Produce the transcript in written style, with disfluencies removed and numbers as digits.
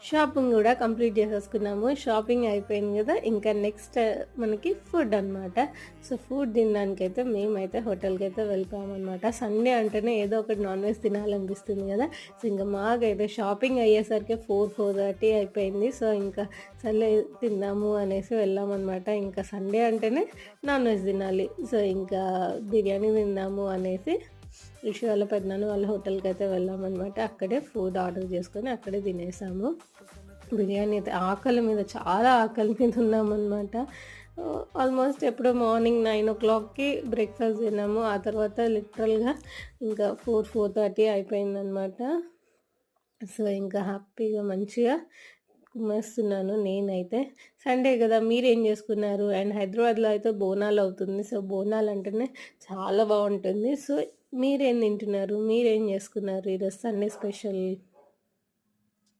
Shopping కూడా complete చేసేసుకున్నాము. Shopping అయిపోయింది కదా, ఇంకా నెక్స్ట్ మనకి ఫుడ్ అనమాట. సో ఫుడ్ తినడానికైతే మేమైతే హోటల్కి అయితే వెళ్ళిపోయామన్నమాట. సండే అంటేనే ఏదో ఒకటి నాన్ వెజ్ తినాలనిపిస్తుంది కదా. సో ఇంకా మాకైతే షాపింగ్ అయ్యేసరికి 4-4:30 అయిపోయింది. సో ఇంకా సర్లే తిందాము అనేసి వెళ్ళామన్నమాట. ఇంకా సండే అంటేనే నాన్ వెజ్ తినాలి. సో ఇంకా బిర్యానీ తిందాము అనేసి రిషి వాళ్ళ పెద్దనాన్న వాళ్ళ హోటల్కి అయితే వెళ్ళామన్నమాట. అక్కడే ఫుడ్ ఆర్డర్ చేసుకొని అక్కడే తినేసాము. బిర్యానీ అయితే ఆకలి మీద, చాలా ఆకలి మీద ఉన్నామన్నమాట. ఆల్మోస్ట్ ఎప్పుడో మార్నింగ్ 9:00కి బ్రేక్ఫాస్ట్ తిన్నాము. ఆ తర్వాత లిటరల్గా ఇంకా 4-4:30 అయిపోయిందనమాట. సో ఇంకా హ్యాపీగా మంచిగా కుమ్మేస్తున్నాను నేనైతే. సండే కదా, మీరేం చేసుకున్నారు? అండ్ హైదరాబాద్లో అయితే బోనాలు అవుతుంది. సో బోనాలు అంటేనే చాలా బాగుంటుంది. సో మీరేం తింటున్నారు? మీరేం చేసుకున్నారు ఈరోజు సండే స్పెషల్?